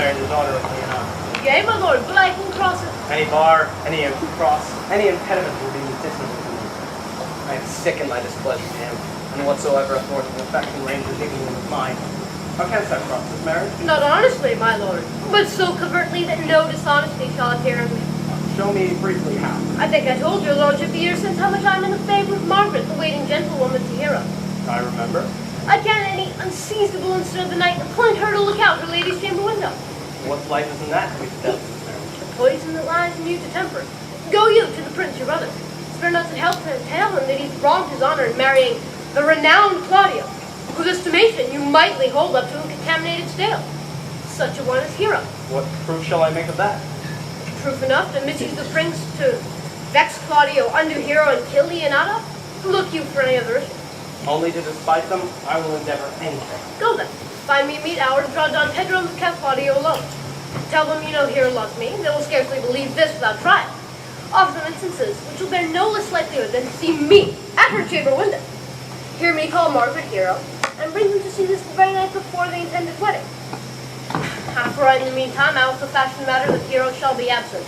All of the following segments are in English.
marry the daughter of Leonardo. Yea, my lord, but I can cross it. Any bar, any cross, any impediment will be medicinal to me. I am sick in my displeasure to him, and whatsoever authority and affection reigns in dignity of mine. How canst thou cross this marriage? Not honestly, my lord, but so covertly that no dishonesty shall appear in me. Show me briefly how. I think I told your lordship years since how much I'm in the favor of Margaret, the waiting gentlewoman to Hero. I remember. I can any unseizable instant of the night appoint her to look out her lady's chamber window. What life is in that to be the devil's marriage? The poison that lies in you to temper. Go you to the prince your brother. Spare not to help him, tell him that he's wronged his honor in marrying the renowned Claudio, whose estimation you mightly hold up to a contaminated stale. Such a one as Hero. What proof shall I make of that? Proof enough to misuse the prince to vex Claudio, undo Hero, and kill Leonardo? Look you for any other issue. Only to despite them, I will endeavor anything. Go then. Find me a meet hour to draw Don Pedro and Count Claudio alone. Tell them you know Hero loves me. They will scarcely believe this without trial. Offer them instances which will bear no less likelihood than to see me at her chamber window. Hear me call Margaret Hero, and bring them to see this the very night before the intended wedding. For in the meantime, I will so fashion matter that Hero shall be absent.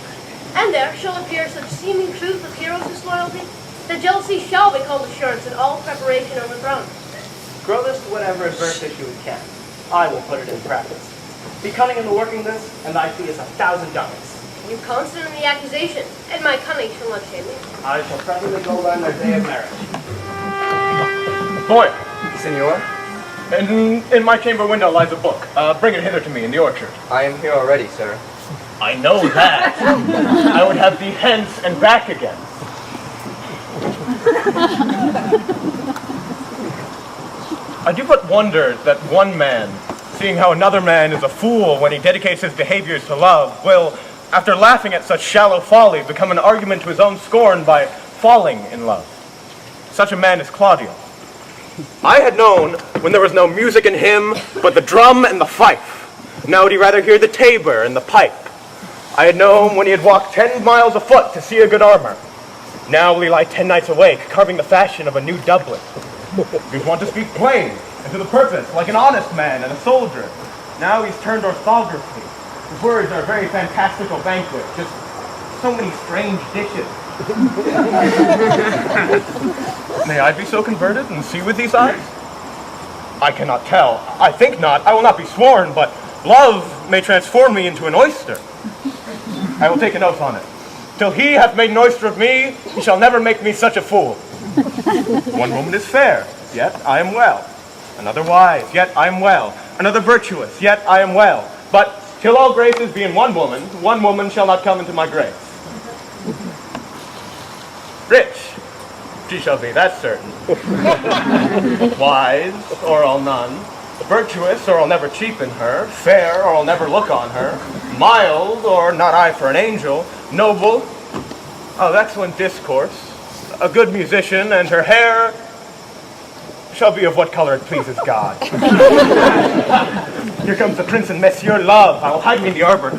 And there shall appear such seeming truth of Hero's disloyalty, that jealousy shall be called assurance, and all preparation overthrown. Grow this to whatever adverse issue it can. I will put it in practice. Be cunning in the working this, and thy fee is 1,000 ducats. You constant in the accusation, and my cunning shall not shame me. I shall presently go learn their day of marriage. Boy, Signor, in my chamber window lies a book. Bring it hither to me in the orchard. I am here already, sir. I know that. I would have thee hence and back again. I do but wonder that one man, seeing how another man is a fool when he dedicates his behaviors to love, will, after laughing at such shallow folly, become an argument to his own scorn by falling in love. Such a man is Claudio. I had known when there was no music in him but the drum and the fife. Now would he rather hear the tabor and the pipe. I had known when he had walked 10 miles afoot to see a good armor. Now will he lie 10 nights awake, carving the fashion of a new doublet. He want to speak plain and to the purpose, like an honest man and a soldier. Now he's turned orthography. His words are a very fantastical banquet, just so many strange dishes. May I be so converted and see with these eyes? I cannot tell. I think not. I will not be sworn, but love may transform me into an oyster. I will take an oath on it. Till he hath made an oyster of me, he shall never make me such a fool. One woman is fair, yet I am well. Another wise, yet I am well. Another virtuous, yet I am well. But till all graces be in one woman shall not come into my grace. Rich, she shall be, that's certain. Wise, or I'll none. Virtuous, or I'll never cheapen her. Fair, or I'll never look on her. Mild, or not I for an angel. Noble, of excellent discourse. A good musician, and her hair shall be of what color it pleases God. Here comes the prince and Monsieur Love. I will hide me in the arbor.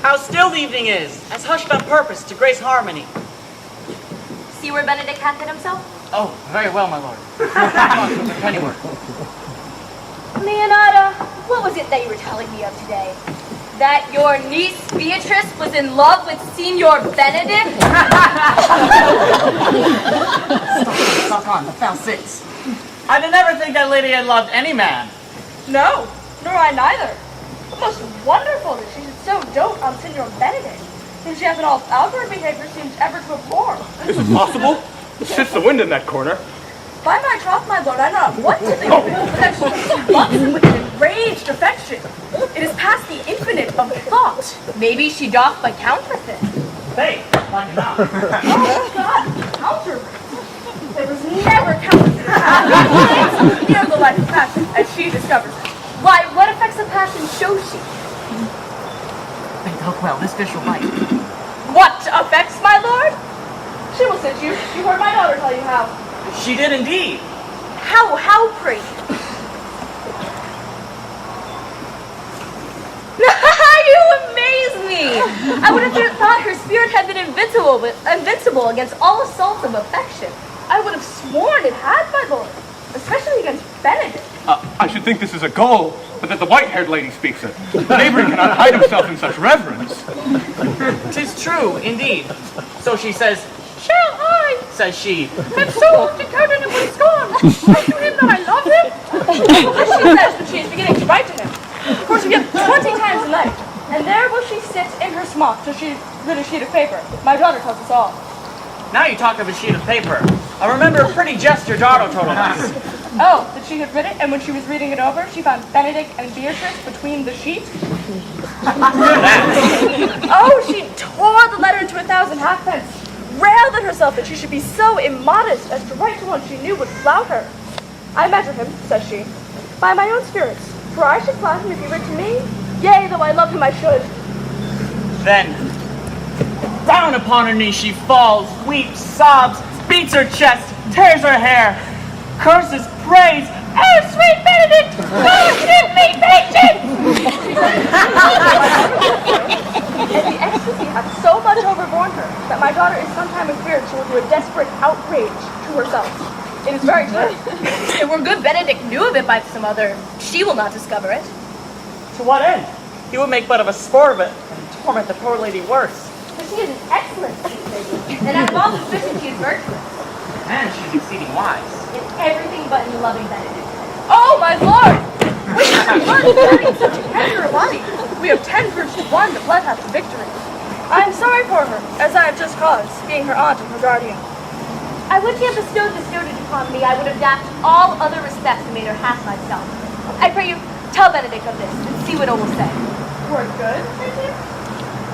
How still the evening is, as hushed on purpose to grace harmony. See where Benedict hath hid himself? Oh, very well, my lord. With the pennyworth. Leonardo, what was it that you were telling me of today? That your niece Beatrice was in love with Signor Benedict? Stop on, the foul six. I did never think that lady had loved any man. No, nor I neither. Most wonderful that she should so dote on Signor Benedict, whom she hath in all outward behavior seems ever to abhor. Is it possible? Sits the wind in that corner. By my troth, my lord, I know not what to think of it, but that she loves him with an enraged affection. It is past the infinite of thought. Maybe she doth but counterfeit. Hey, like not. Oh, God, counterfeit. There was never counterfeit. Near the life of passion, as she discovers it. Why, what effects of passion shows she? Think, look well, this fish will bite. What effects, my lord? She will sit you. You heard my daughter tell you how. She did indeed. How, pray? You amaze me! I would have thought her spirit had been invincible against all assaults of affection. I would have sworn it had, my lord, especially against Benedict. I should think this is a gull, but that the white-haired lady speaks it. The neighbor cannot hide himself in such reverence. 'Tis true, indeed. So she says, "Shall I," says she, "have so often told him when he's gone, write to him that I love him?" This she says when she is beginning to write to him. For she gets 20 times a night, and there will she sit in her smock till she rid a sheet of paper. My daughter tells us all. Now you talk of a sheet of paper. I remember a pretty jest your daughter told us. Oh, that she had written it, and when she was reading it over, she found Benedict and Beatrice between the sheet. Oh, she tore the letter into 1,000 halfpence, railed at herself that she should be so immodest as to write to one she knew would flout her. I measure him, says she, by my own spirits, for I should flout him if he writ to me. Yea, though I love him, I should. Then, down upon her knees she falls, weeps, sobs, beats her chest, tears her hair, curses, prays, "Oh, sweet Benedict, oh, give me patience!" And the ecstasy hath so much overborne her that my daughter is sometimes feared she will do a desperate outrage to herself. It is very true. If we're good Benedict knew of it by some other, she will not discover it. To what end? He would make but of a sport of it and torment the poor lady worse. But she is an excellent sweet lady. And out of all suspicion, she is virtuous. And she's exceeding wise. In everything but in loving Benedict. Oh, my lord! We have blood burning such a tender a body. We have 10 proofs to 1 that blood hath the victory. I am sorry for her, as I have just caused, being her aunt and her guardian. I would she had bestowed this dotage upon me, I would have dapped all other respects and made her half myself. I pray you, tell Benedict of this, and see what it will say. For good, my dear?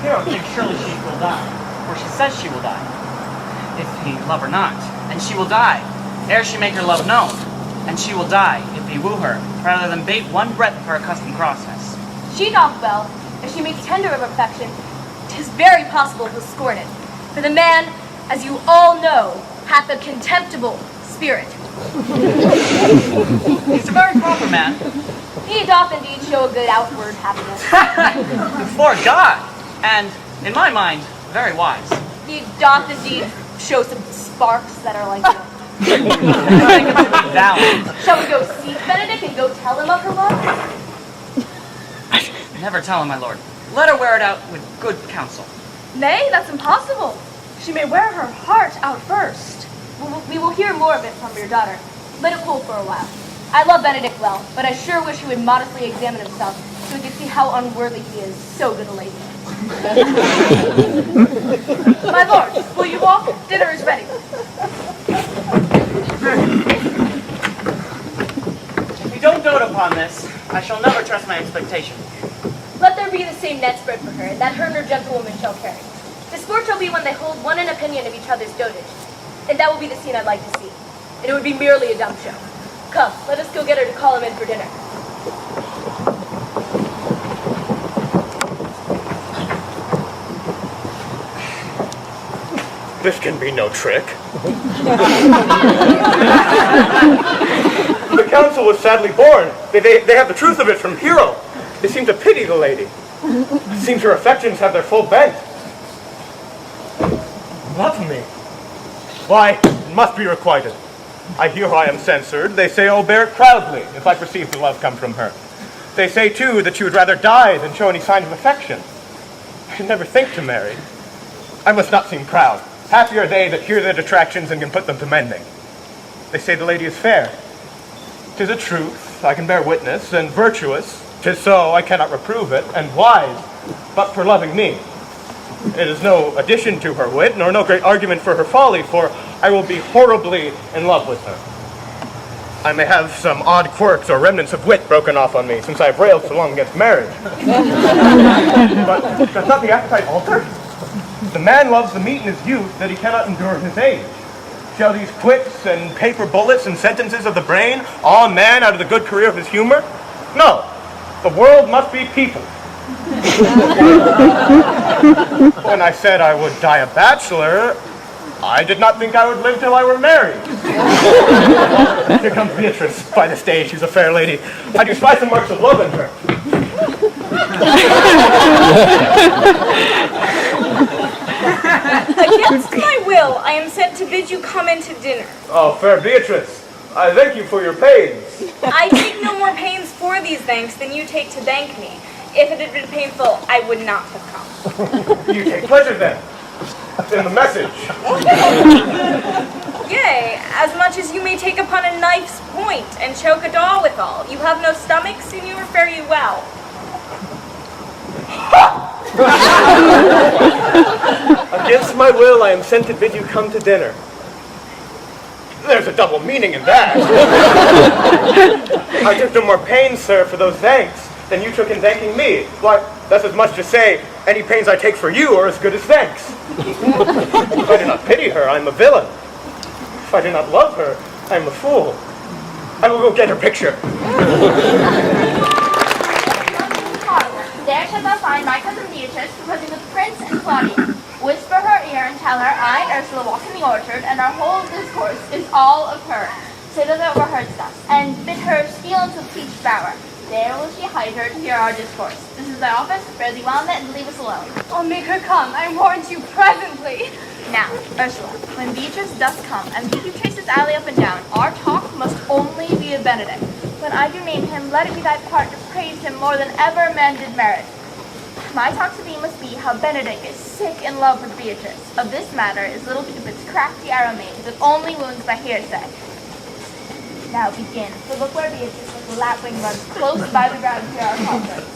Hero thinks surely she will die, for she says she will die, if he love her not, and she will die, ere she make her love known, and she will die, if he woo her, rather than bate one breath of her accustomed crossness. She doth well, if she makes tender of affection, 'tis very possible he'll scorn it. For the man, as you all know, hath a contemptible spirit. He's a very proper man. He doth indeed show a good outward happiness. Before God, and, in my mind, very wise. He doth indeed show some sparks that are like the... Down. Shall we go seek Benedict and go tell him of her love? Never tell him, my lord. Let her wear it out with good counsel. Nay, that's impossible. She may wear her heart out first. We will hear more of it from your daughter. Let it cool for a while. I love Benedict well, but I sure wish he would modestly examine himself so we could see how unworthy he is, so good a lady. My lord, will you walk? Dinner is ready. If you don't dote upon this, I shall never trust my expectation. Let there be the same net spread for her, that her and her gentlewoman shall carry. The sport shall be when they hold one in opinion of each other's dotage. And that will be the scene I'd like to see. And it would be merely a dumb show. Come, let us go get her to call him in for dinner. This can be no trick. The council was sadly born. They have the truth of it from Hero. They seem to pity the lady. It seems her affections have their full bent. Love me? Why, it must be requited. I hear how I am censored. They say I'll bear it proudly if I perceive the love come from her. They say, too, that she would rather die than show any sign of affection. I should never think to marry. I must not seem proud. Happy are they that hear their detractions and can put them to mending. They say the lady is fair. 'Tis a truth, I can bear witness, and virtuous. 'Tis so, I cannot reprove it, and wise, but for loving me. It is no addition to her wit, nor no great argument for her folly, for I will be horribly in love with her. I may have some odd quirks or remnants of wit broken off on me, since I have railed so long against marriage. But does not the appetite alter? The man loves the meat in his youth that he cannot endure his age. Shall these quips and paper bullets and sentences of the brain awe man out of the good career of his humor? No, the world must be peopled. When I said I would die a bachelor, I did not think I would live till I were married. Here comes Beatrice by the stage. She's a fair lady. I do spy some marks of love in her. Against my will, I am sent to bid you come in to dinner. Oh, fair Beatrice, I thank you for your pains. I take no more pains for these thanks than you take to thank me. If it had been painful, I would not have come. You take pleasure then in the message. Yea, as much as you may take upon a knife's point and choke a doll withal. You have no stomach, soon you fare you well. Against my will, I am sent to bid you come to dinner. There's a double meaning in that. I took no more pains, sir, for those thanks than you took in thanking me. Why, that's as much to say, any pains I take for you are as good as thanks. If I do not pity her, I am a villain. If I do not love her, I am a fool. I will go get her picture. There shalt thou find my cousin Beatrice proposing with Prince and Claudia. Whisper her ear and tell her I and Ursula walk in the orchard, and our whole discourse is all of her. Say that thou overheardst us, and bid her steal into the peach bower. There will she hide her to hear our discourse. This is thy office, fare thee well in it, and leave us alone. I'll make her come, I warrant you presently. Now, Ursula, when Beatrice does come, and we do trace this alley up and down, our talk must only be of Benedict. When I do name him, let it be thy part to praise him more than ever man did merit. My talk to thee must be how Benedict is sick in love with Beatrice. Of this matter is little Cupid's crafty arrow made, that only wounds by hearsay. Now begin, for look where Beatrice like a lapwing runs close by the ground to hear our conference.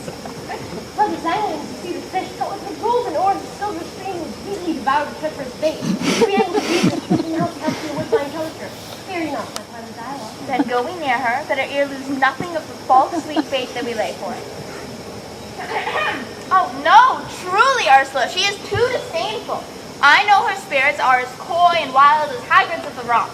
What desiring to see the fish caught with the golden oar and silver string was greedily devoured the treacherous bait. To be able to beat the chicken help you with my culture. Fear you not, my pleasant dialogue. Then go we near her, that her ear lose nothing of the false sweet bait that we lay for it. Oh no, truly, Ursula, she is too disdainful. I know her spirits are as coy and wild as hagrids of the rock.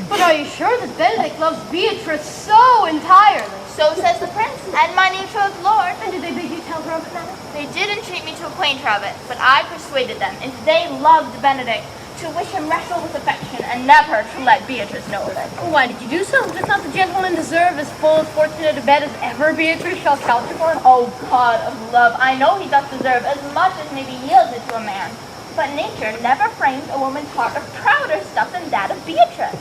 But are you sure that Benedict loves Beatrice so entirely? So says the prince, and my new betrothed lord. And did they bid you tell her of it, madam? They did entreat me to acquaint her of it, but I persuaded them, if they loved Benedict, to wish him wrestle with affection, and never to let Beatrice know of it. Why did you do so? Does not the gentleman deserve as full and fortunate a bed as ever Beatrice shall couch upon? Oh, God of love, I know he doth deserve as much as may be yielded to a man. But nature never framed a woman's heart of prouder stuff than that of Beatrice.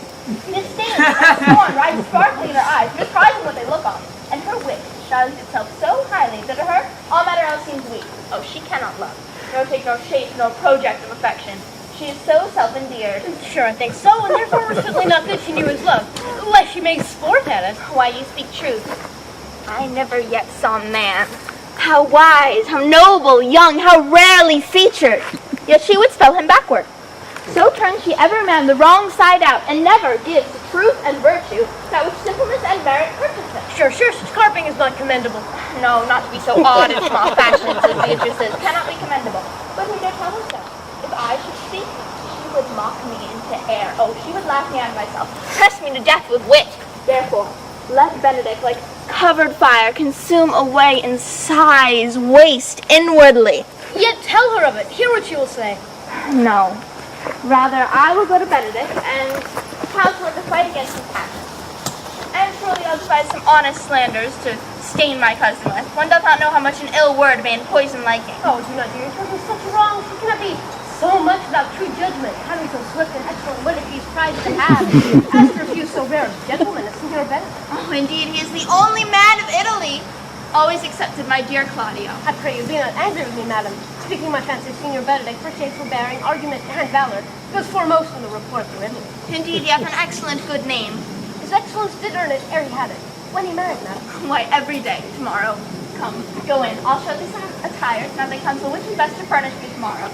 Disdain and scorn rise sparkling in her eyes, misprizing what they look on, and her wit shines itself so highly that to her all matter else seems weak. Oh, she cannot love, nor take no shape, nor project of affection. She is so self-endeared. Sure, I think so, and therefore we're certainly not that she knew his love, lest she makes sport at it. Why, you speak truth. I never yet saw a man. How wise, how noble, young, how rarely featured. Yet she would spell him backward. So turns she ever man the wrong side out, and never gives to truth and virtue that which simpleness and merit purchases. Sure, such carping is not commendable. No, not to be so odd in small fashions as Beatrice is, cannot be commendable. But who dare tell her so? If I should speak, she would mock me into air. Oh, she would laugh me out of myself, press me to death with wit. Therefore, let Benedict, like covered fire, consume away in sighs, waste inwardly. Yet tell her of it. Hear what she will say. No. Rather, I will go to Benedict and counsel him to fight against his passion. And surely I'll devise some honest slanders to stain my cousin with. One doth not know how much an ill word may poison liking. Oh, do not do yourself with such wrong. She cannot be so much without true judgment, having so swift and excellent wit if he's prized to have. As to refuse so rare a gentleman as Signor Benedict. Oh, indeed, he is the only man of Italy. Always accepted my dear Claudio. I pray you be not angry with me, madam. Speaking my fancy, Signor Benedict, for shapeful bearing, argument, and valor, goes foremost in the report to Italy. Indeed, you have an excellent good name. His Excellence did earn it ere he had it. When he married, madam. Why, every day, tomorrow. Come, go in. I'll show thee some attires, now they counsel which is best to furnish me tomorrow.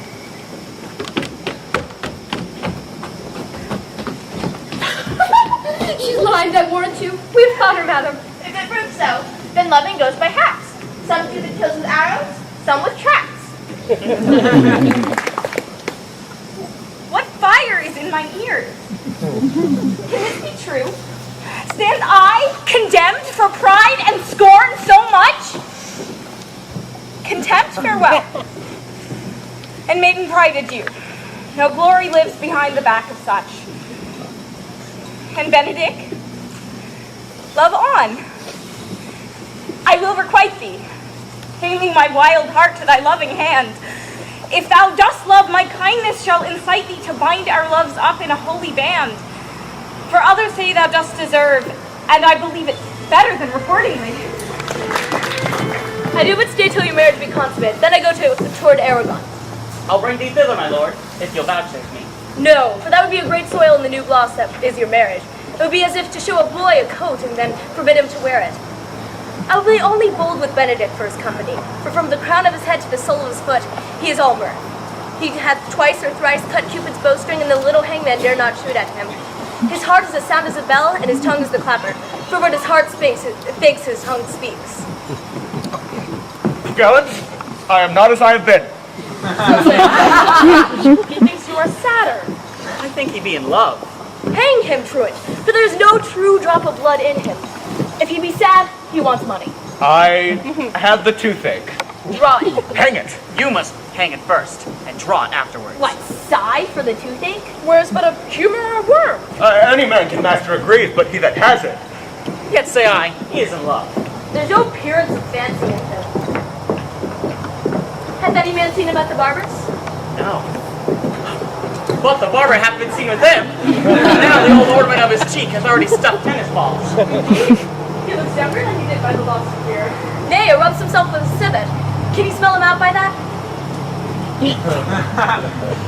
She's lied, I warrant you. We've caught her, madam. If it proves so, then loving goes by halves. Some do the kills with arrows, some with traps. What fire is in my ears? Can this be true? Stand I condemned for pride and scorn so much? Contempt, farewell. And maiden pride adieu. No glory lives behind the back of such. And Benedict, love on. I will requite thee, hailing my wild heart to thy loving hand. If thou dost love, my kindness shall incite thee to bind our loves up in a holy band. For others say thou dost deserve, And I believe it's better than reporting the news. I do but stay till your marriage be consummate. Then I go toward Aragon. I'll bring thee thither, my lord, if you'll vouchsafe me. No, for that would be a great soil in the new gloss that is your marriage. It would be as if to show a boy a coat and then forbid him to wear it. I will be only bold with Benedict for his company, for from the crown of his head to the sole of his foot, he is all mirth. He hath twice or thrice cut Cupid's bowstring, and the little hangman dare not shoot at him. His heart is as sound as a bell, and his tongue is the clapper. For what his heart thinks, his tongue speaks. Gallant, I am not as I have been. He thinks you are sadder. I think he be in love. Hang him, truant, for there is no true drop of blood in him. If he be sad, he wants money. I have the toothache. Draw it. Hang it. You must hang it first, and draw it afterwards. What, sigh for the toothache? Where's but a humor or a worm? Any man can master a grief, but he that has it. Yet say I, he is in love. There's no appearance of fancy in him. Hath any man seen him at the barber's? No. But the barber hath been seen with him. Now the old ornament of his cheek has already stuffed tennis balls. He looks younger than he did by the loss of beard. Nay, or rubs himself with a civet. Can you smell him out by that?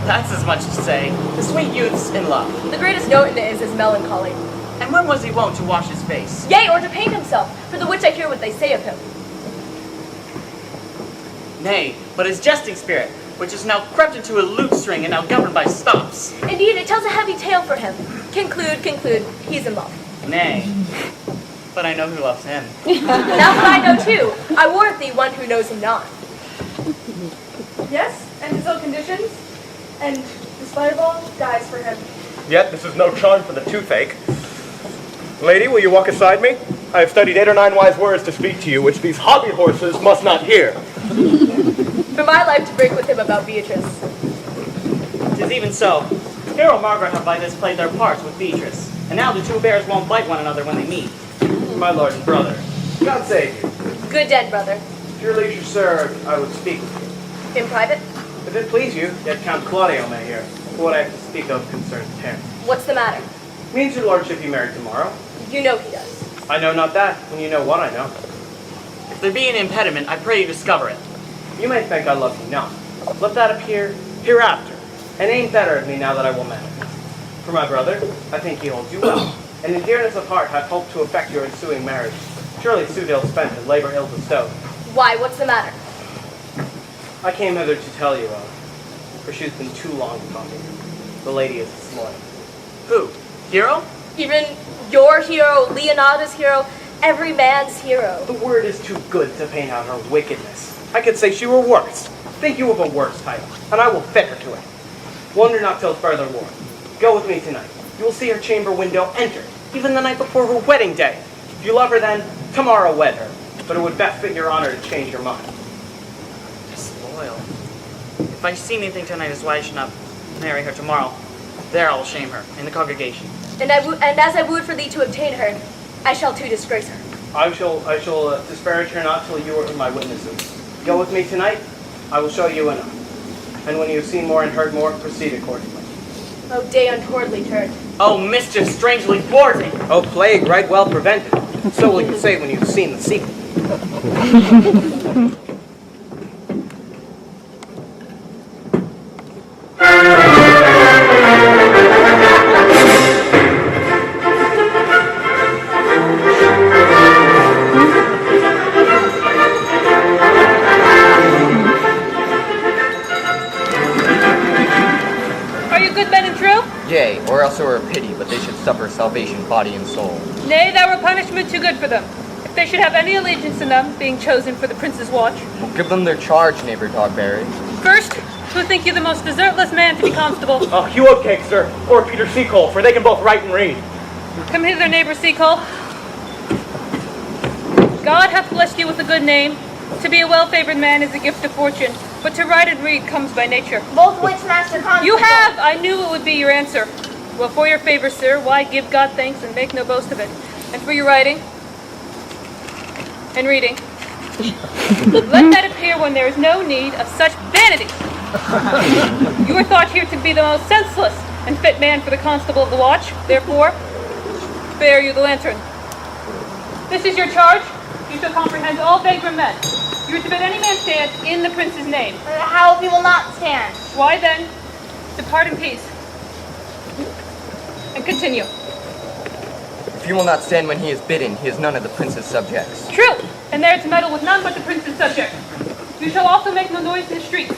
That's as much to say. The sweet youth's in love. The greatest note in it is his melancholy. And when was he wont to wash his face? Yea, or to paint himself, for the which I hear what they say of him. Nay, but his jesting spirit, which is now crept into a lute string and now governed by stops. Indeed, it tells a heavy tale for him. Conclude, he's in love. Nay, but I know who loves him. Now what I know too. I warrant thee one who knows him not. Yes, and his ill conditions, and despite of all, dies for him. Yet this is no charm for the toothache. Lady, will you walk aside me? I have studied 8 or 9 wise words to speak to you, which these hobby horses must not hear. For my life to break with him about Beatrice. 'Tis even so. Hero and Margaret have by this played their parts with Beatrice, and now the two bears won't bite one another when they meet. My lord and brother, God save you. Good den, brother. If your leisure, sir, I would speak with you. In private? If it please you, yet Count Claudio may hear, for what I have to speak of concerns him. What's the matter? Means your lordship be married tomorrow? You know he does. I know not that, when you know what I know. If there be an impediment, I pray you discover it. You may think I love you not. Let that appear hereafter, and aim better at me now that I will marry. For my brother, I think he holds you well, and in dearness of heart hath hoped to effect your ensuing marriage. Surely suit ill spent and labor ill bestowed. Why, what's the matter? I came hither to tell you of, for she's been too long upon me. The lady is a slut. Who? Hero? Even your hero, Leonardo's hero, every man's hero. The word is too good to paint out her wickedness. I could say she were worse. Think you of a worse title, and I will fit her to it. Wonder not till further warned. Go with me tonight. You will see her chamber window entered, even the night before her wedding day. If you love her then, tomorrow wed her. But it would best fit your honor to change your mind. Disloyal. If I see anything tonight as why I should not marry her tomorrow, there I will shame her in the congregation. And as I wooed for thee to obtain her, I shall too disgrace her. I shall disparage her not till you are my witnesses. Go with me tonight. I will show you enough. And when you have seen more and heard more, proceed accordingly. Oh, day untowardly turned. Oh, mischief strangely thwarting! Oh, plague right well prevented. So will you say when you've seen the sequel. Yea, or else it were a pity, but they should suffer salvation, body and soul. Nay, that were punishment too good for them. If they should have any allegiance in them, being chosen for the prince's watch. Well, give them their charge, neighbor Dogberry. First, who think you the most desertless man to be constable? Hugh Oatcake, sir, or Peter Seacole, for they can both write and read. Come hither, neighbor Seacole. God hath blessed you with a good name. To be a well-favored man is a gift of fortune, but to write and read comes by nature. Both which, Master Constable? You have! I knew it would be your answer. Well, for your favor, sir, why give God thanks and make no boast of it? And for your writing and reading, let that appear when there is no need of such vanity. You are thought here to be the most senseless and fit man for the constable of the watch. Therefore, bear you the lantern. This is your charge. You shall comprehend all vagrant men. You are to bid any man stand in the prince's name. How if he will not stand? Why then, depart in peace. And continue. If he will not stand when he is bidden, he is none of the prince's subjects. True, and there to meddle with none but the prince's subjects. You shall also make no noise in the streets,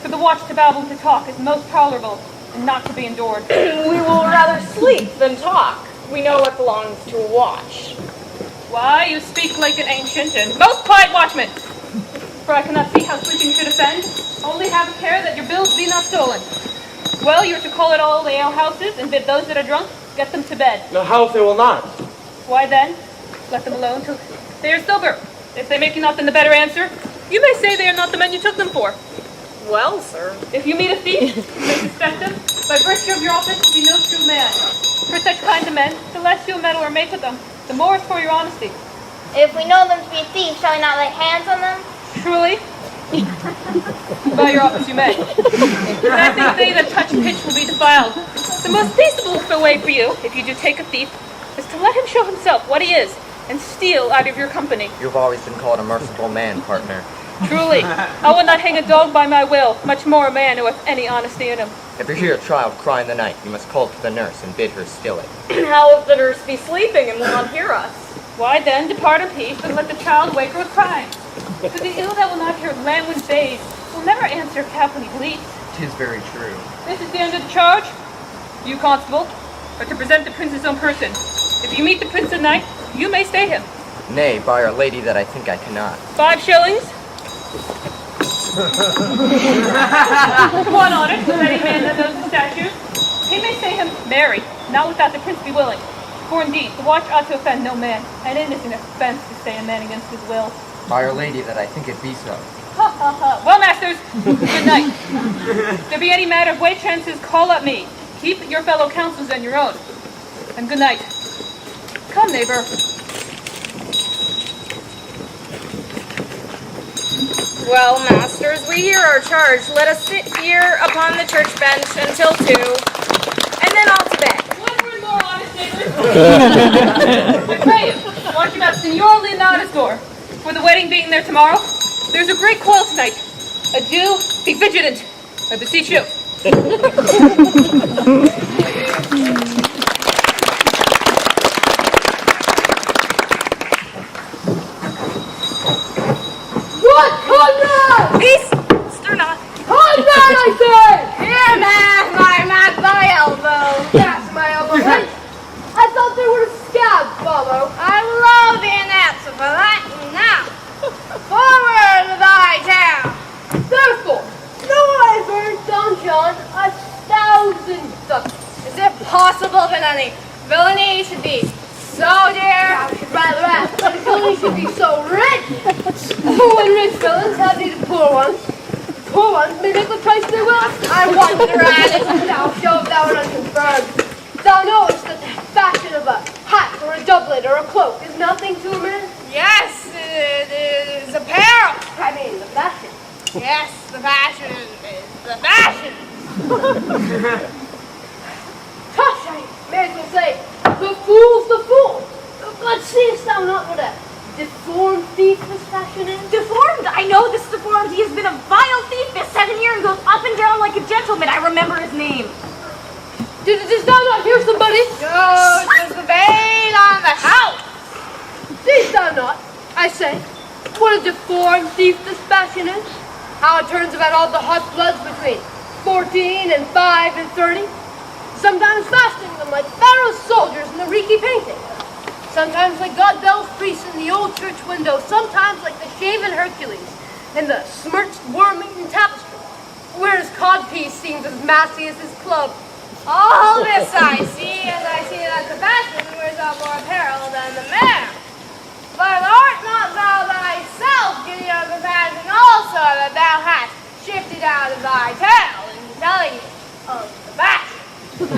for the watch to babble and to talk is most tolerable and not to be endured. We will rather sleep than talk. We know what belongs to a watch. Why, you speak like an ancient and most quiet watchman. For I cannot see how sleeping should offend. Only have a care that your bills be not stolen. Well, you are to call at all the alehouses and bid those that are drunk, get them to bed. Now, how if they will not? Why then, let them alone till they are sober. If they make you not then the better answer, you may say they are not the men you took them for. Well, sir. If you meet a thief, you may suspect him. By virtue of your office, you be no true man. For such kind of men, the less you meddle or make with them, the more is for your honesty. If we know them to be thieves, shall we not lay hands on them? Truly? By your office you may. But I think they that touch pitch will be defiled. The most peaceable way for you, if you do take a thief, is to let him show himself what he is, and steal out of your company. You have always been called a merciful man, partner. Truly, I will not hang a dog by my will, much more a man who hath any honesty in him. If you hear a child cry in the night, you must call to the nurse and bid her still it. How if the nurse be sleeping and will not hear us? Why then, depart in peace, and let the child wake her with crying. For the ill that will not hear languid babes will never answer calf when he bleats. 'Tis very true. This is the end of the charge. You, constable, are to present the prince's own person. If you meet the prince at night, you may stay him. Nay, by our lady that I think I cannot. 5 shillings. One on it, with any man that knows the statute. He may stay him married, not without the prince be willing. For indeed, the watch ought to offend no man, and it is an offense to stay a man against his will. By our lady that I think it be so. Ha ha ha. Well, masters, good night. If there be any matter of way chances, call up me. Keep your fellow counsels and your own. And good night. Come, neighbor. Well, masters, we hear our charge. Let us sit here upon the church bench until 2, and then all to bed. One word more, honest neighbors. I pray you, watch about Signor Leonardo's door. For the wedding being there tomorrow, there's a great quarrel tonight. Adieu, be vigilant. I beseech you. What? Conrad! Peace! Stir not. Conrad, I say! Here, man, my elbow. That's my elbow, right? I thought they were scabs, Follow. I love the answer for that now. Forward to thy town. Therefore, no ever, Don John, 1,000 ducats. Is it possible that any villainy should be so dear? I should rather ask, but the villainy should be so rich. When rich villains have these poor ones, the poor ones may make the price they will. I wonder at it. Thou show thou art unconfirmed. Thou knowest that the fashion of a hat or a doublet or a cloak is nothing to a man. Yes, it is apparel. I mean, the fashion. Yes, the fashion is the fashion. Tush, I may as well say, the fool's the fool. But seest thou not what a deformed thief this fashion is? Deformed? I know this deformed. He has been a vile thief this 7 years and goes up and down like a gentleman. I remember his name. Didst thou not hear somebody? Goes with the veil on the house. Seest thou not, I say, what a deformed thief this fashion is? How it turns about all the hot bloods between 14 and 5 and 30. Sometimes fastening them like Pharaoh's soldiers in the reeky painting. Sometimes like God Bell's priests in the old church window. Sometimes like the shaven Hercules in the smirched worm-eaten tapestry. Whereas codpiece seems as massy as his club. All this I see, as I see that the fashion wears out more apparel than the man. But art not thou thyself giving of the fashion also that thou hast shifted out of thy tale in telling it of the fashion?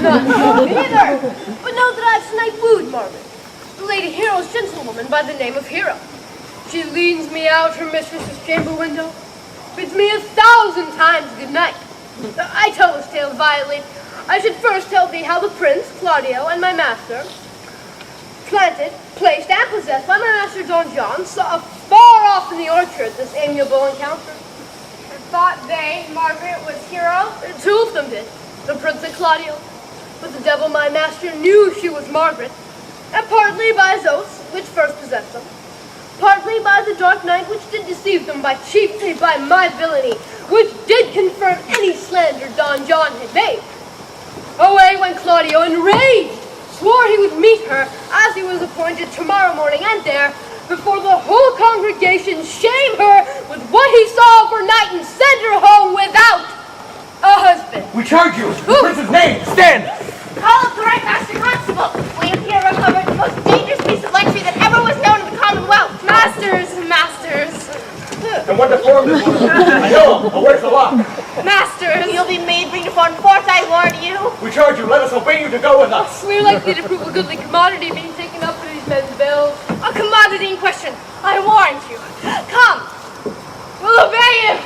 Not so either. But know that I've tonight wooed Margaret, the Lady Hero's gentlewoman by the name of Hero. She leads me out her mistress's chamber window, bids me 1,000 times good night. I tell this tale violently. I should first tell thee how the prince, Claudio, and my master planted, placed, and possessed by my master Don John, saw far off in the orchard this amiable encounter. Thought they, Margaret, was hero? Two of them did, the Prince and Claudio. But the devil, my master, knew she was Margaret, and partly by his oaths, which first possessed them, partly by the dark night which did deceive them, but chiefly by my villainy, which did confirm any slander Don John had made. Away went Claudio, enraged, swore he would meet her, as he was appointed, tomorrow morning, and there, before the whole congregation, shame her with what he saw overnight and send her home without a husband. We charge you! The prince's name! Stand! Call up the right master constable. We have here recovered the most dangerous piece of lechery that ever was known in the Commonwealth. Masters, masters. And what deformed this one? I know him, but where's the lock? Masters. You'll be made bring forth, I warn you. We charge you, let us obey you to go with us. We're likely to prove a goodly commodity being taken up for these men's bills. A commodity in question. I warned you. Come. We'll obey him.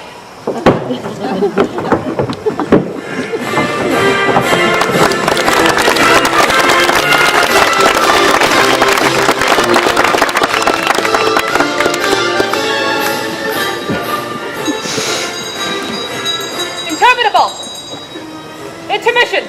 Interminable! Intermission!